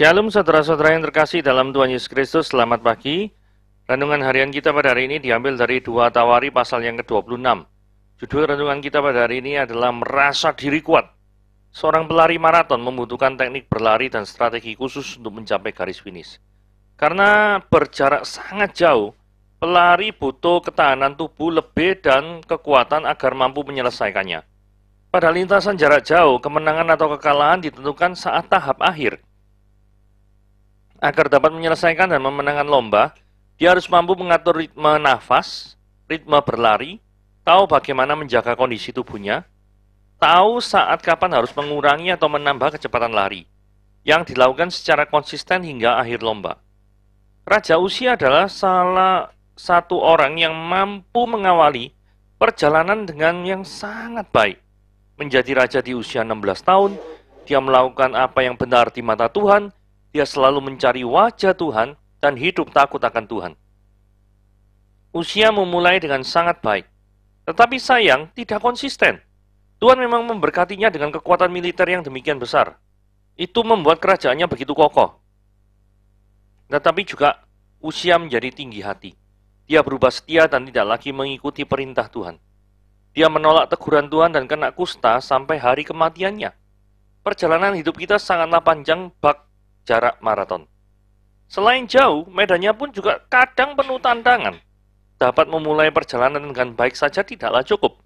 Shalom saudara-saudara yang terkasih dalam Tuhan Yesus Kristus, selamat pagi. Renungan harian kita pada hari ini diambil dari 2 Tawari pasal yang ke-26. Judul renungan kita pada hari ini adalah merasa diri kuat. Seorang pelari maraton membutuhkan teknik berlari dan strategi khusus untuk mencapai garis finish. Karena berjarak sangat jauh, pelari butuh ketahanan tubuh lebih dan kekuatan agar mampu menyelesaikannya. Pada lintasan jarak jauh, kemenangan atau kekalahan ditentukan saat tahap akhir. Agar dapat menyelesaikan dan memenangkan lomba, dia harus mampu mengatur ritme nafas, ritme berlari, tahu bagaimana menjaga kondisi tubuhnya, tahu saat kapan harus mengurangi atau menambah kecepatan lari, yang dilakukan secara konsisten hingga akhir lomba. Raja Uzia adalah salah satu orang yang mampu mengawali perjalanan dengan yang sangat baik. Menjadi raja di usia 16 tahun, dia melakukan apa yang benar di mata Tuhan. Dia selalu mencari wajah Tuhan dan hidup takut akan Tuhan. Uzia memulai dengan sangat baik, tetapi sayang tidak konsisten. Tuhan memang memberkatinya dengan kekuatan militer yang demikian besar. Itu membuat kerajaannya begitu kokoh. Tetapi juga Uzia menjadi tinggi hati. Dia berubah setia dan tidak lagi mengikuti perintah Tuhan. Dia menolak teguran Tuhan dan kena kusta sampai hari kematiannya. Perjalanan hidup kita sangatlah panjang bak jarak maraton. Selain jauh, medannya pun juga kadang penuh tantangan. Dapat memulai perjalanan dengan baik saja tidaklah cukup.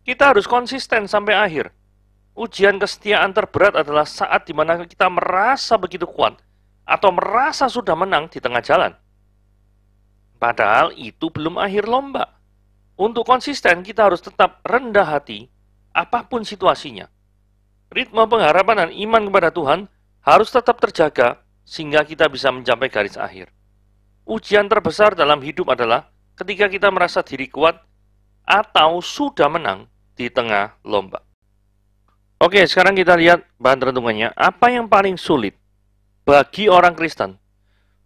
Kita harus konsisten sampai akhir. Ujian kesetiaan terberat adalah saat di mana kita merasa begitu kuat atau merasa sudah menang di tengah jalan. Padahal itu belum akhir lomba. Untuk konsisten kita harus tetap rendah hati apapun situasinya. Ritme pengharapan dan iman kepada Tuhan harus tetap terjaga sehingga kita bisa mencapai garis akhir. Ujian terbesar dalam hidup adalah ketika kita merasa diri kuat atau sudah menang di tengah lomba. Oke, sekarang kita lihat bahan renungannya. Apa yang paling sulit bagi orang Kristen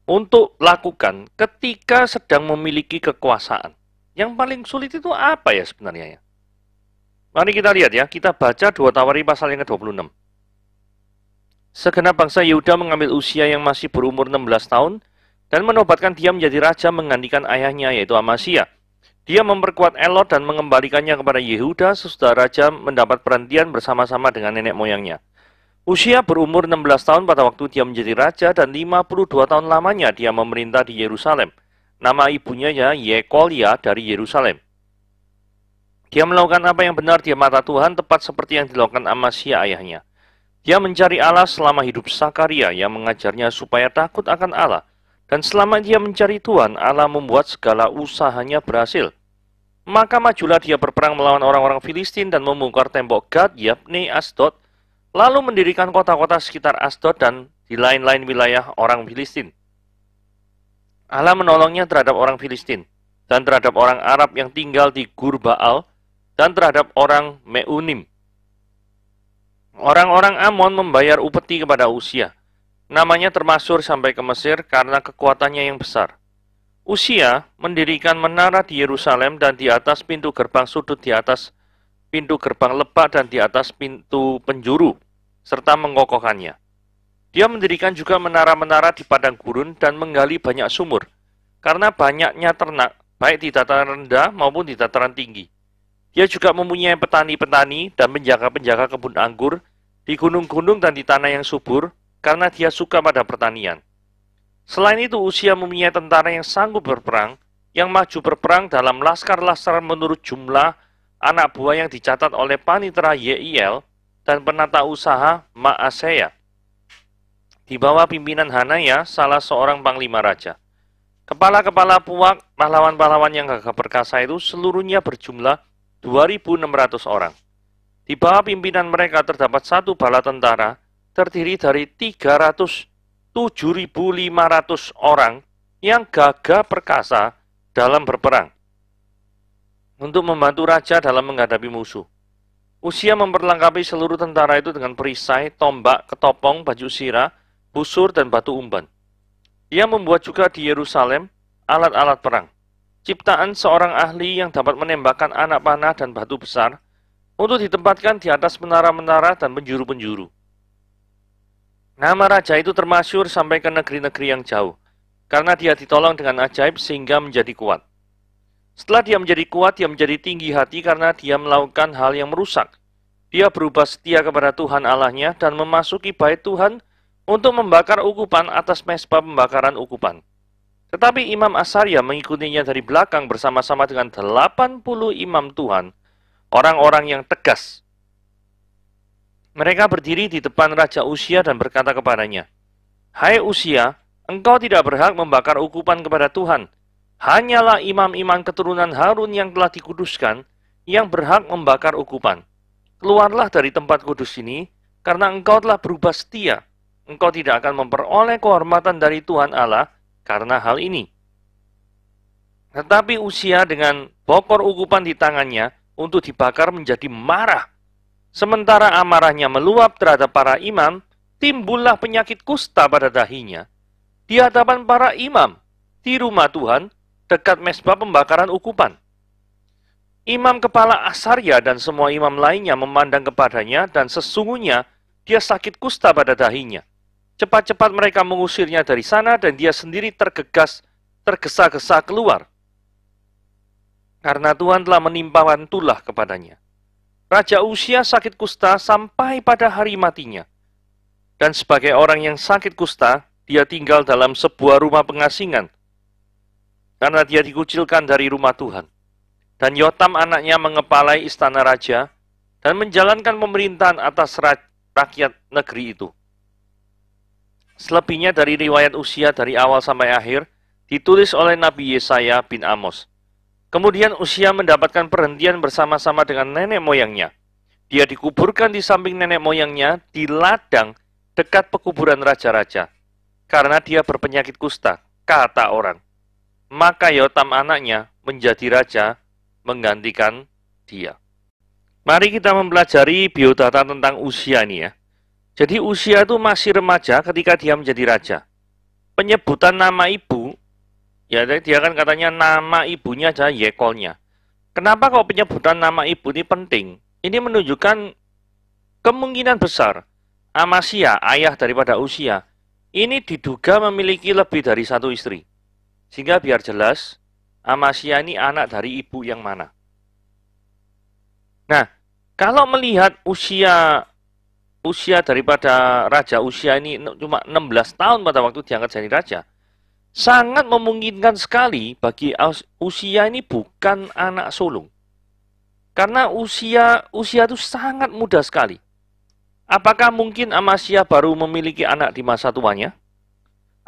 untuk lakukan ketika sedang memiliki kekuasaan? Yang paling sulit itu apa ya sebenarnya? Mari kita lihat ya, kita baca 2 Tawari pasal yang ke-26. Segenap bangsa Yehuda mengambil Uzia yang masih berumur 16 tahun dan menobatkan dia menjadi raja menggantikan ayahnya yaitu Amasya. Dia memperkuat Elot dan mengembalikannya kepada Yehuda sesudah raja mendapat perhentian bersama-sama dengan nenek moyangnya. Uzia berumur 16 tahun pada waktu dia menjadi raja dan 52 tahun lamanya dia memerintah di Yerusalem. Nama ibunya ya Yekolia dari Yerusalem. Dia melakukan apa yang benar di mata Tuhan tepat seperti yang dilakukan Amasya ayahnya. Dia mencari Allah selama hidup Sakaria yang mengajarnya supaya takut akan Allah. Dan selama dia mencari Tuhan, Allah membuat segala usahanya berhasil. Maka majulah dia berperang melawan orang-orang Filistin dan membongkar tembok Gad, Yabne, Asdod, lalu mendirikan kota-kota sekitar Asdod dan di lain-lain wilayah orang Filistin. Allah menolongnya terhadap orang Filistin dan terhadap orang Arab yang tinggal di Gur Baal dan terhadap orang Meunim. Orang-orang Amon membayar upeti kepada Uzia. Namanya termasyhur sampai ke Mesir karena kekuatannya yang besar. Uzia mendirikan menara di Yerusalem dan di atas pintu gerbang sudut, di atas pintu gerbang lebak dan di atas pintu penjuru, serta mengokohkannya. Dia mendirikan juga menara-menara di padang gurun dan menggali banyak sumur, karena banyaknya ternak, baik di dataran rendah maupun di dataran tinggi. Dia juga mempunyai petani-petani dan penjaga-penjaga kebun anggur di gunung-gunung dan di tanah yang subur, karena dia suka pada pertanian. Selain itu, Uzia mempunyai tentara yang sanggup berperang, yang maju berperang dalam laskar-laskar menurut jumlah anak buah yang dicatat oleh panitera Yeiel dan penata usaha Maaseya. Di bawah pimpinan Hanaya, salah seorang panglima raja. Kepala-kepala puak, pahlawan-pahlawan yang gagah perkasa itu seluruhnya berjumlah 2.600 orang. Di bawah pimpinan mereka terdapat satu bala tentara terdiri dari 307.500 orang yang gagah perkasa dalam berperang untuk membantu raja dalam menghadapi musuh. Uzia memperlengkapi seluruh tentara itu dengan perisai, tombak, ketopong, baju sirah, busur, dan batu umban. Dia membuat juga di Yerusalem alat-alat perang, ciptaan seorang ahli yang dapat menembakkan anak panah dan batu besar, untuk ditempatkan di atas menara-menara dan penjuru-penjuru. Nama raja itu termasyhur sampai ke negeri-negeri yang jauh, karena dia ditolong dengan ajaib sehingga menjadi kuat. Setelah dia menjadi kuat, dia menjadi tinggi hati karena dia melakukan hal yang merusak. Dia berubah setia kepada Tuhan Allahnya dan memasuki bait Tuhan untuk membakar ukupan atas mezbah pembakaran ukupan. Tetapi Imam Asaria mengikutinya dari belakang bersama-sama dengan 80 imam Tuhan, orang-orang yang tegas. Mereka berdiri di depan Raja Uzia dan berkata kepadanya, "Hai Uzia, engkau tidak berhak membakar ukupan kepada Tuhan. Hanyalah imam-imam keturunan Harun yang telah dikuduskan yang berhak membakar ukupan. Keluarlah dari tempat kudus ini, karena engkau telah berubah setia. Engkau tidak akan memperoleh kehormatan dari Tuhan Allah karena hal ini." Tetapi Uzia dengan bokor ukupan di tangannya untuk dibakar menjadi marah. Sementara amarahnya meluap terhadap para imam, timbullah penyakit kusta pada dahinya di hadapan para imam di rumah Tuhan dekat mezbah pembakaran ukupan. Imam kepala Asaria dan semua imam lainnya memandang kepadanya dan sesungguhnya dia sakit kusta pada dahinya. Cepat-cepat mereka mengusirnya dari sana dan dia sendiri tergesa-gesa keluar. Karena Tuhan telah menimpakan tulah kepadanya. Raja Uzia sakit kusta sampai pada hari matinya. Dan sebagai orang yang sakit kusta, dia tinggal dalam sebuah rumah pengasingan. Karena dia dikucilkan dari rumah Tuhan. Dan Yotam anaknya mengepalai istana raja dan menjalankan pemerintahan atas rakyat negeri itu. Selebihnya dari riwayat Uzia dari awal sampai akhir ditulis oleh Nabi Yesaya bin Amos. Kemudian Uzia mendapatkan perhentian bersama-sama dengan nenek moyangnya. Dia dikuburkan di samping nenek moyangnya di ladang dekat pekuburan raja-raja. Karena dia berpenyakit kusta, kata orang. Maka Yotam anaknya menjadi raja menggantikan dia. Mari kita mempelajari biodata tentang Uzia ini ya. Jadi Uzia itu masih remaja ketika dia menjadi raja. Penyebutan nama ibu, ya dia kan katanya nama ibunya adalah Yekolnya. Kenapa kok penyebutan nama ibu ini penting? Ini menunjukkan kemungkinan besar Amasya, ayah daripada Uzia, ini diduga memiliki lebih dari satu istri. Sehingga biar jelas, Amasya ini anak dari ibu yang mana. Nah, kalau melihat usia daripada Raja Uzia ini cuma 16 tahun pada waktu diangkat jadi raja, sangat memungkinkan sekali bagi Uzia ini bukan anak sulung. Karena Uzia itu sangat muda sekali. Apakah mungkin Amasya baru memiliki anak di masa tuanya?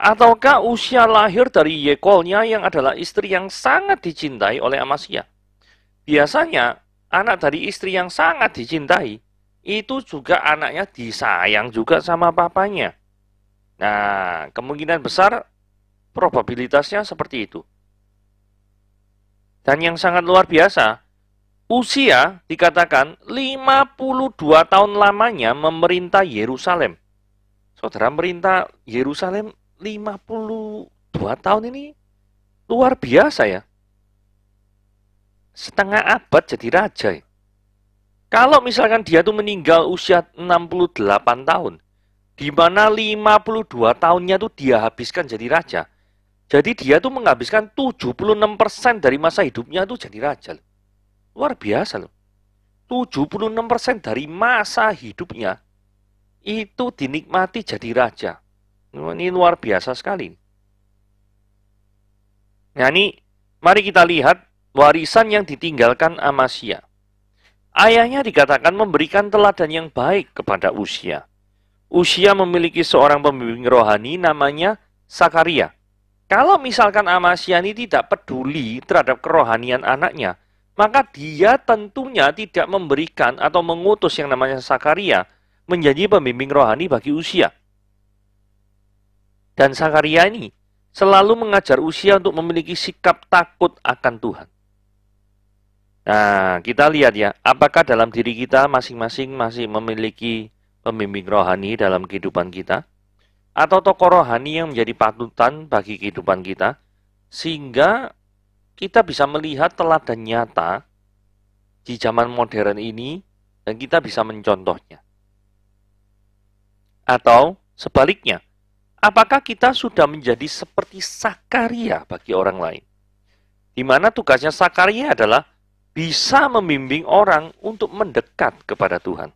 Ataukah Uzia lahir dari Yekolnya yang adalah istri yang sangat dicintai oleh Amasya? Biasanya, anak dari istri yang sangat dicintai, itu juga anaknya disayang juga sama papanya. Nah, kemungkinan besar probabilitasnya seperti itu. Dan yang sangat luar biasa, Uzia dikatakan 52 tahun lamanya memerintah Yerusalem. Saudara, merintah Yerusalem 52 tahun ini luar biasa ya. Setengah abad jadi raja ya. Kalau misalkan dia tuh meninggal usia 68 tahun, di mana 52 tahunnya tuh dia habiskan jadi raja. Jadi dia tuh menghabiskan 76% dari masa hidupnya tuh jadi raja. Luar biasa loh. 76% dari masa hidupnya itu dinikmati jadi raja. Ini luar biasa sekali. Nah ini, mari kita lihat warisan yang ditinggalkan Amasya. Ayahnya dikatakan memberikan teladan yang baik kepada Uzia. Uzia memiliki seorang pembimbing rohani namanya Sakaria. Kalau misalkan Amasya ini tidak peduli terhadap kerohanian anaknya, maka dia tentunya tidak memberikan atau mengutus yang namanya Sakaria menjadi pembimbing rohani bagi Uzia. Dan Sakaria ini selalu mengajar Uzia untuk memiliki sikap takut akan Tuhan. Nah, kita lihat ya, apakah dalam diri kita masing-masing masih memiliki pembimbing rohani dalam kehidupan kita? Atau tokoh rohani yang menjadi panutan bagi kehidupan kita? Sehingga kita bisa melihat teladan nyata di zaman modern ini dan kita bisa mencontohnya. Atau Sebaliknya, apakah kita sudah menjadi seperti Sakaria bagi orang lain? Di mana tugasnya Sakaria adalah bisa membimbing orang untuk mendekat kepada Tuhan.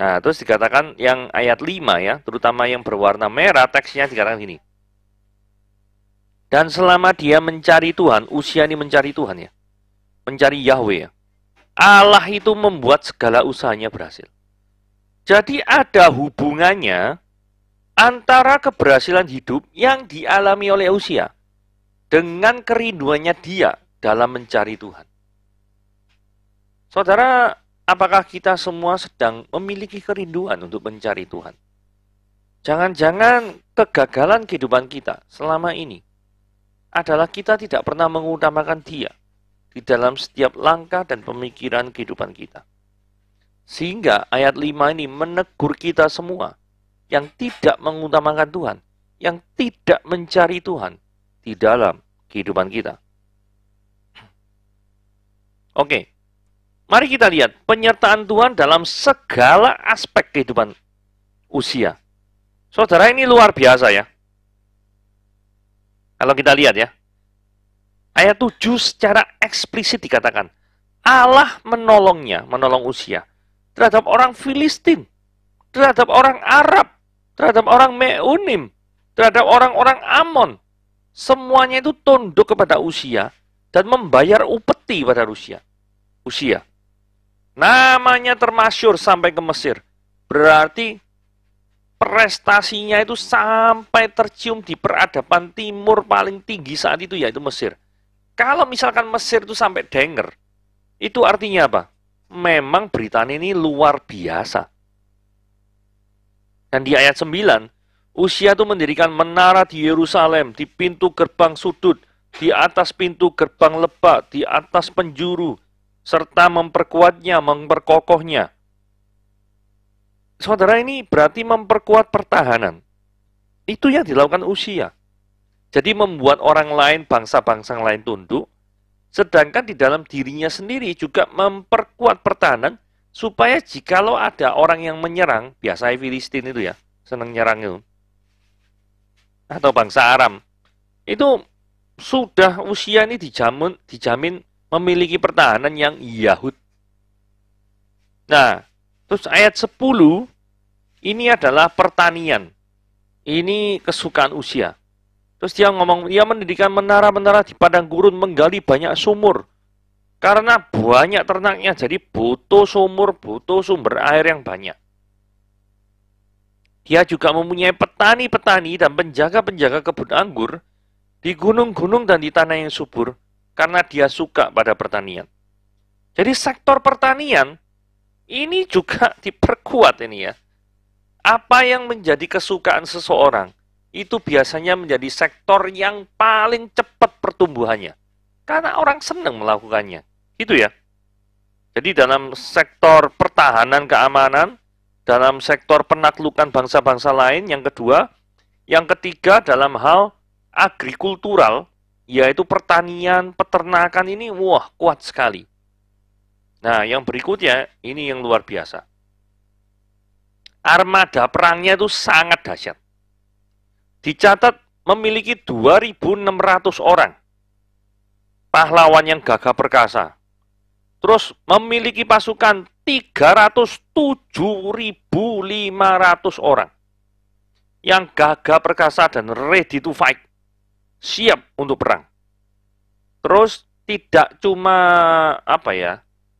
Nah, terus dikatakan yang ayat 5 ya, terutama yang berwarna merah, teksnya dikatakan gini. Dan selama dia mencari Tuhan, usia ini mencari Tuhan ya, mencari Yahweh ya, Allah itu membuat segala usahanya berhasil. Jadi ada hubungannya antara keberhasilan hidup yang dialami oleh Usia dengan kerinduannya dia dalam mencari Tuhan. Saudara, apakah kita semua sedang memiliki kerinduan untuk mencari Tuhan? Jangan-jangan kegagalan kehidupan kita selama ini adalah kita tidak pernah mengutamakan Dia di dalam setiap langkah dan pemikiran kehidupan kita. Sehingga ayat 5 ini menegur kita semua yang tidak mengutamakan Tuhan, yang tidak mencari Tuhan di dalam kehidupan kita. Oke, mari kita lihat penyertaan Tuhan dalam segala aspek kehidupan Usia. Saudara, ini luar biasa ya. Kalau kita lihat ya, ayat 7 secara eksplisit dikatakan, Allah menolong Usia terhadap orang Filistin, terhadap orang Arab, terhadap orang Meunim, terhadap orang-orang Amon. Semuanya itu tunduk kepada Usia dan membayar upeti pada Usia. Namanya termasyur sampai ke Mesir. Berarti prestasinya itu sampai tercium di peradaban timur paling tinggi saat itu, yaitu Mesir. Kalau misalkan Mesir itu sampai denger, itu artinya apa? Memang berita ini luar biasa. Dan di ayat 9, Usia itu mendirikan menara di Yerusalem, di pintu gerbang sudut, di atas pintu gerbang lebak, di atas penjuru, serta memperkuatnya, memperkokohnya. Saudara, ini berarti memperkuat pertahanan. Itu yang dilakukan Usia. Jadi membuat orang lain, bangsa-bangsa lain tunduk, sedangkan di dalam dirinya sendiri juga memperkuat pertahanan, supaya jikalau ada orang yang menyerang, biasanya Filistin itu ya, senang nyerang itu, atau bangsa Aram, itu sudah Usia ini dijamin memiliki pertahanan yang Yahud. Nah, terus ayat 10, ini adalah pertanian. Ini kesukaan Usia. Terus dia ngomong, dia mendirikan menara-menara di padang gurun, menggali banyak sumur. Karena banyak ternaknya, jadi butuh sumur, butuh sumber air yang banyak. Dia juga mempunyai petani-petani dan penjaga-penjaga kebun anggur di gunung-gunung dan di tanah yang subur, karena dia suka pada pertanian. Jadi sektor pertanian ini juga diperkuat ini ya. Apa yang menjadi kesukaan seseorang, itu biasanya menjadi sektor yang paling cepat pertumbuhannya. Karena orang senang melakukannya. Gitu ya. Jadi dalam sektor pertahanan keamanan, dalam sektor penaklukan bangsa-bangsa lain, yang kedua. Yang ketiga dalam hal agrikultural, yaitu pertanian, peternakan ini, wah, kuat sekali. Nah, yang berikutnya, ini yang luar biasa. Armada perangnya itu sangat dahsyat. Dicatat memiliki 2.600 orang. Pahlawan yang gagah perkasa. Terus memiliki pasukan 307.500 orang. Yang gagah perkasa dan ready to fight. Siap untuk perang. Terus tidak cuma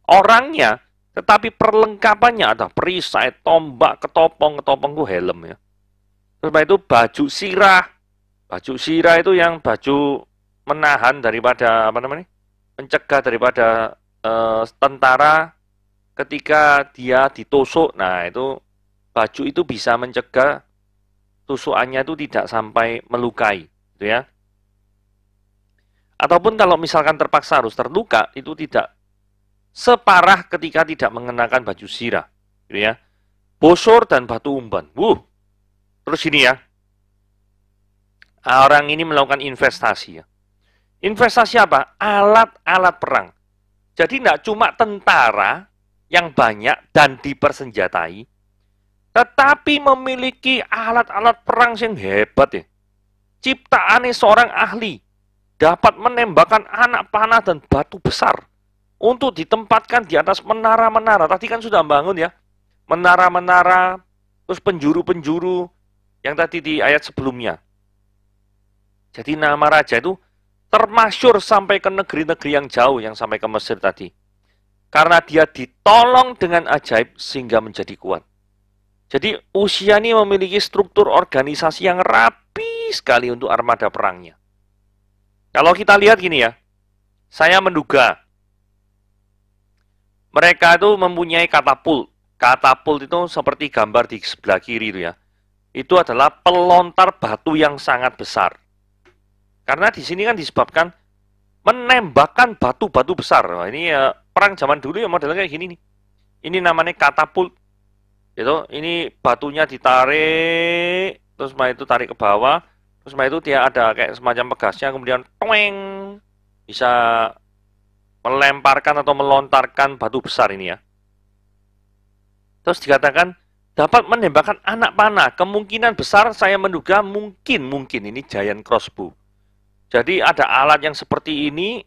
orangnya, tetapi perlengkapannya ada perisai, tombak, ketopong itu helm ya. Terus itu baju sirah. Baju sirah itu yang baju menahan daripada mencegah daripada tentara ketika dia ditusuk. Nah, itu baju itu bisa mencegah tusukannya itu tidak sampai melukai, gitu ya. Ataupun kalau misalkan terpaksa harus terluka, itu tidak separah ketika tidak mengenakan baju sirah, gitu ya. Bosor dan batu umban. Terus ini ya. Orang ini melakukan investasi ya. Investasi apa? Alat-alat perang. Jadi tidak cuma tentara yang banyak dan dipersenjatai, tetapi memiliki alat-alat perang yang hebat ya. Ciptaannya seorang ahli, dapat menembakkan anak panah dan batu besar untuk ditempatkan di atas menara-menara. Tadi kan sudah bangun ya, menara-menara, terus penjuru-penjuru yang tadi di ayat sebelumnya. Jadi nama raja itu termasyur sampai ke negeri-negeri yang jauh, yang sampai ke Mesir tadi. Karena dia ditolong dengan ajaib sehingga menjadi kuat. Jadi Uzia ini memiliki struktur organisasi yang rapi sekali untuk armada perangnya. Kalau kita lihat gini ya, saya menduga mereka itu mempunyai katapult. Katapult itu seperti gambar di sebelah kiri itu ya. Itu adalah pelontar batu yang sangat besar. Karena di sini kan disebabkan menembakkan batu-batu besar. Nah, ini ya perang zaman dulu ya modelnya kayak gini nih. Ini namanya katapult. Gitu. Ini batunya ditarik, terus setelah itu tarik ke bawah, terus setelah itu dia ada kayak semacam pegasnya, kemudian toeng, bisa melemparkan atau melontarkan batu besar ini ya. Terus dikatakan dapat menembakkan anak panah. Kemungkinan besar saya menduga mungkin ini giant crossbow. Jadi ada alat yang seperti ini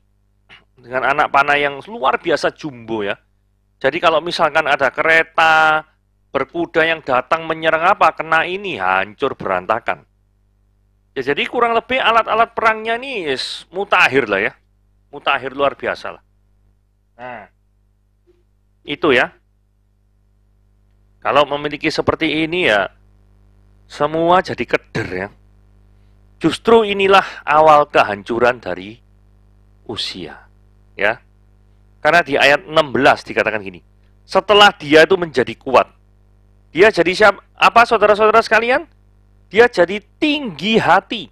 dengan anak panah yang luar biasa jumbo ya. Jadi kalau misalkan ada kereta berkuda yang datang menyerang apa, kena ini, hancur berantakan. Ya, jadi kurang lebih alat-alat perangnya ini mutakhir lah ya. Mutakhir luar biasa lah. Nah, itu ya. Kalau memiliki seperti ini ya, semua jadi keder ya. Justru inilah awal kehancuran dari Uzia. Ya. Karena di ayat 16 dikatakan gini, setelah dia itu menjadi kuat, dia jadi siapa? Apa saudara-saudara sekalian? Dia jadi tinggi hati.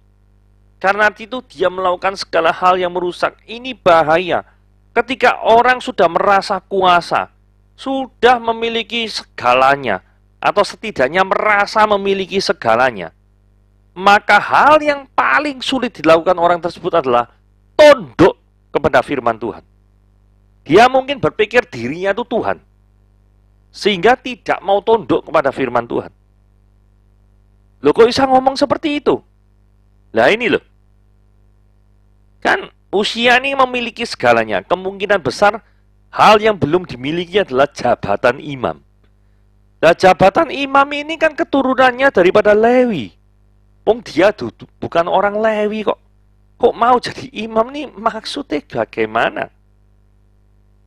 Karena itu dia melakukan segala hal yang merusak. Ini bahaya. Ketika orang sudah merasa kuasa, sudah memiliki segalanya, atau setidaknya merasa memiliki segalanya, maka hal yang paling sulit dilakukan orang tersebut adalah tunduk kepada firman Tuhan. Dia mungkin berpikir dirinya itu Tuhan, sehingga tidak mau tunduk kepada firman Tuhan. Loh kok bisa ngomong seperti itu? Lah ini loh. Kan Uzia ini memiliki segalanya. Kemungkinan besar hal yang belum dimiliki adalah jabatan imam. Nah jabatan imam ini kan keturunannya daripada Lewi. Dia bukan orang Lewi kok. Kok mau jadi imam nih, maksudnya bagaimana?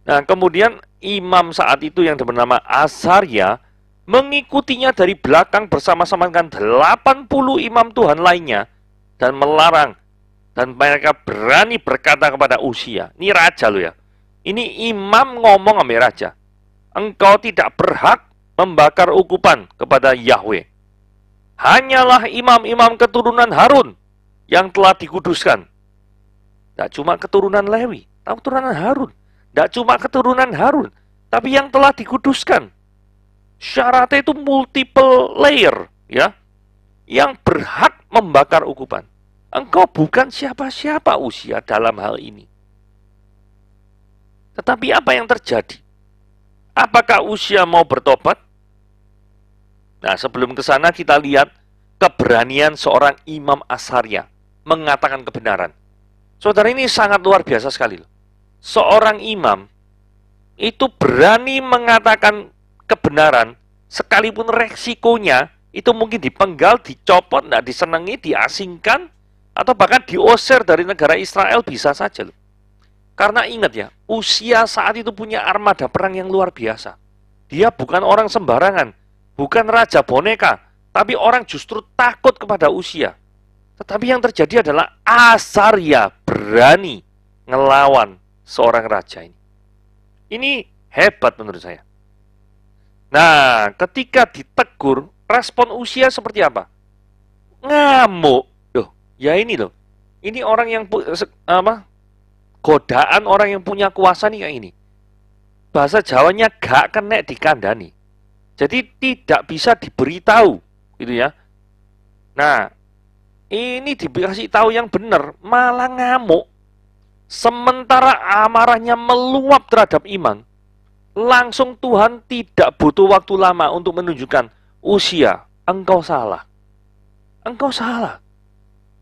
Nah kemudian imam saat itu yang bernama Azaria mengikutinya dari belakang bersama-sama dengan 80 imam Tuhan lainnya dan melarang, dan mereka berani berkata kepada Uzia, ini raja loh ya, ini imam ngomong sama raja, engkau tidak berhak membakar ukupan kepada Yahweh, hanyalah imam-imam keturunan Harun yang telah dikuduskan. Tidak cuma keturunan Lewi, tapi keturunan Harun. Tidak cuma keturunan Harun, tapi yang telah dikuduskan. Syaratnya itu multiple layer, ya, yang berhak membakar ukupan. Engkau bukan siapa-siapa Uzia dalam hal ini. Tetapi apa yang terjadi? Apakah Uzia mau bertobat? Nah, sebelum ke sana kita lihat keberanian seorang Imam Azaria mengatakan kebenaran. Saudara, ini sangat luar biasa sekali loh. Seorang imam itu berani mengatakan kebenaran, sekalipun resikonya itu mungkin dipenggal, dicopot, tidak disenangi, diasingkan, atau bahkan diusir dari negara Israel bisa saja loh. Karena ingat ya, Uzia saat itu punya armada perang yang luar biasa. Dia bukan orang sembarangan, bukan raja boneka, tapi orang justru takut kepada Uzia. Tetapi yang terjadi adalah Azaria berani ngelawan seorang raja ini. Ini hebat menurut saya. Nah, ketika ditegur, respon Uzia seperti apa? Ngamuk. Loh, ya ini loh. Ini orang yang godaan orang yang punya kuasa nih kayak ini. Bahasa Jawanya gak kena dikandani. Jadi tidak bisa diberitahu, gitu ya. Nah, ini dikasih tahu yang benar, malah ngamuk. Sementara amarahnya meluap terhadap iman, langsung Tuhan tidak butuh waktu lama untuk menunjukkan Usia, engkau salah. Engkau salah.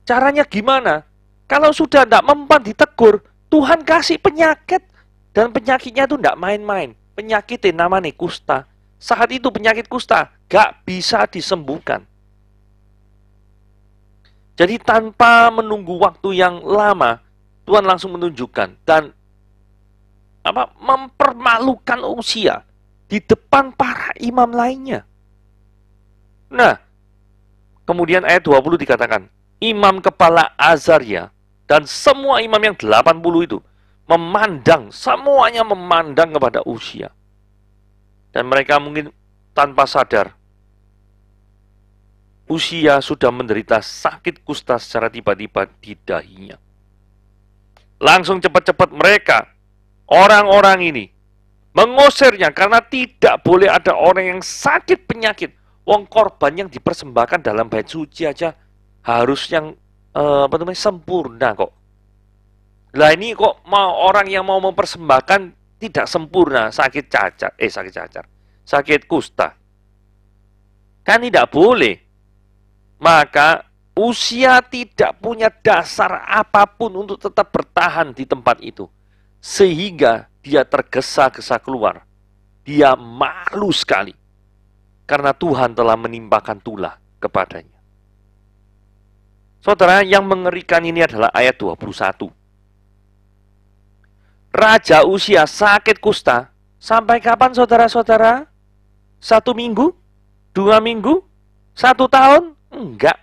Caranya gimana? Kalau sudah tidak mempan ditegur, Tuhan kasih penyakit. Dan penyakitnya itu tidak main-main. Penyakitnya namanya kusta. Saat itu penyakit kusta gak bisa disembuhkan. Jadi tanpa menunggu waktu yang lama, Tuhan langsung menunjukkan dan mempermalukan Usia di depan para imam lainnya. Nah, kemudian ayat 20 dikatakan, imam kepala Azaria dan semua imam yang 80 itu semuanya memandang kepada Usia. Dan mereka mungkin tanpa sadar, Usia sudah menderita sakit kusta secara tiba-tiba di dahinya. Langsung cepat-cepat mereka, orang-orang ini, mengusirnya karena tidak boleh ada orang yang sakit penyakit. Wong korban yang dipersembahkan dalam bait suci aja harus yang sempurna kok. Lah ini kok mau orang yang mau mempersembahkan tidak sempurna, sakit kusta. Kan tidak boleh. Maka Usia tidak punya dasar apapun untuk tetap bertahan di tempat itu. Sehingga dia tergesa-gesa keluar. Dia malu sekali. Karena Tuhan telah menimpakan tulah kepadanya. Saudara, yang mengerikan ini adalah ayat 21. Raja Usia sakit kusta. Sampai kapan saudara-saudara? 1 minggu? 2 minggu? 1 tahun? Enggak.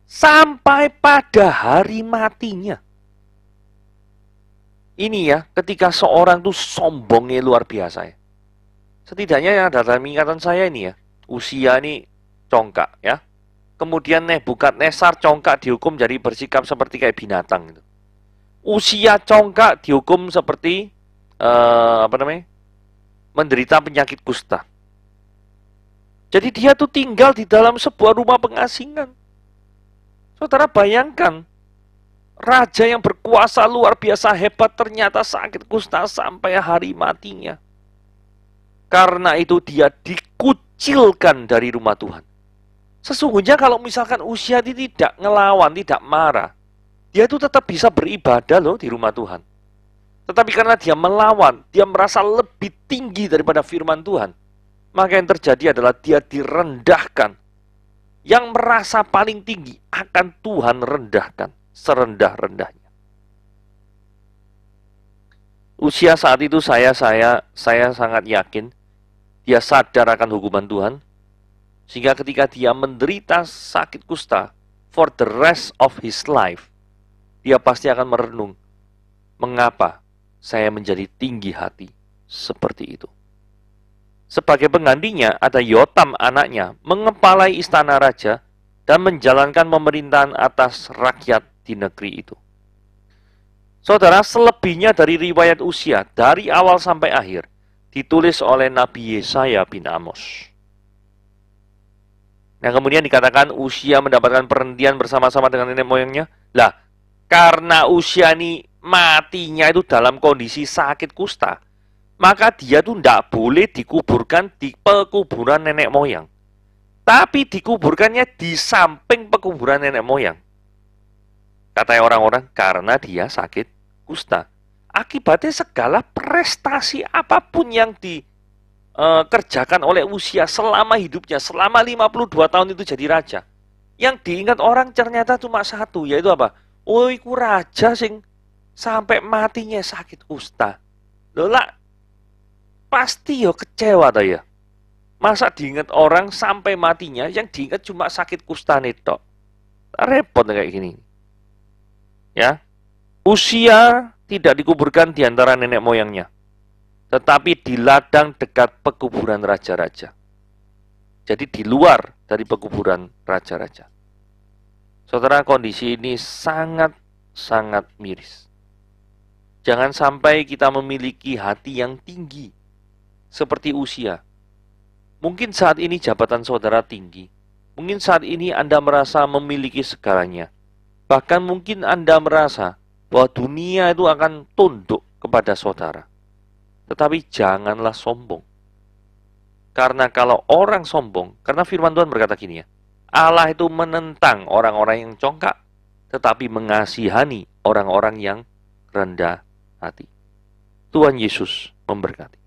Sampai pada hari matinya. Ini ya, ketika seorang tuh sombongnya luar biasa ya. Setidaknya yang ada dalam ingatan saya ini ya, Usia ini congkak ya. Kemudian Nebukadnezar congkak dihukum jadi bersikap seperti kayak binatang gitu. Usia congkak dihukum seperti menderita penyakit kusta. Jadi dia tuh tinggal di dalam sebuah rumah pengasingan. Saudara bayangkan, raja yang berkuasa luar biasa hebat ternyata sakit kusta sampai hari matinya. Karena itu dia dikucilkan dari rumah Tuhan. Sesungguhnya kalau misalkan Usia tidak ngelawan, tidak marah, dia itu tetap bisa beribadah loh di rumah Tuhan. Tetapi karena dia melawan, dia merasa lebih tinggi daripada firman Tuhan. Maka yang terjadi adalah dia direndahkan. Yang merasa paling tinggi akan Tuhan rendahkan serendah-rendahnya. Usia saat itu saya sangat yakin dia sadar akan hukuman Tuhan. Sehingga ketika dia menderita sakit kusta for the rest of his life, dia pasti akan merenung, mengapa saya menjadi tinggi hati seperti itu. Sebagai penggantinya ada Yotam anaknya mengepalai istana raja dan menjalankan pemerintahan atas rakyat di negeri itu. Saudara, selebihnya dari riwayat Usia dari awal sampai akhir ditulis oleh Nabi Yesaya bin Amos. Nah, kemudian dikatakan Usia mendapatkan perhentian bersama-sama dengan nenek moyangnya. Lah, karena Usia ini matinya itu dalam kondisi sakit kusta, maka dia tuh tidak boleh dikuburkan di pekuburan nenek moyang. Tapi dikuburkannya di samping pekuburan nenek moyang. Kata orang-orang, karena dia sakit kusta. Akibatnya segala prestasi apapun yang dikerjakan oleh Usia selama hidupnya, selama 52 tahun itu jadi raja. Yang diingat orang ternyata cuma satu, yaitu apa? Oh, iku raja sing sampai matinya sakit kusta. Loh lah, pasti yo kecewa toh ya. Masa diingat orang sampai matinya, yang diingat cuma sakit kusta tok. Repot kayak gini. Ya. Usia tidak dikuburkan di antara nenek moyangnya, tetapi di ladang dekat pekuburan raja-raja. Jadi di luar dari pekuburan raja-raja. Saudara, kondisi ini sangat miris. Jangan sampai kita memiliki hati yang tinggi seperti Usia. Mungkin saat ini jabatan saudara tinggi. Mungkin saat ini Anda merasa memiliki segalanya. Bahkan mungkin Anda merasa bahwa dunia itu akan tunduk kepada saudara. Tetapi janganlah sombong. Karena kalau orang sombong, karena firman Tuhan berkata gini ya, Allah itu menentang orang-orang yang congkak, tetapi mengasihani orang-orang yang rendah hati. Tuhan Yesus memberkati.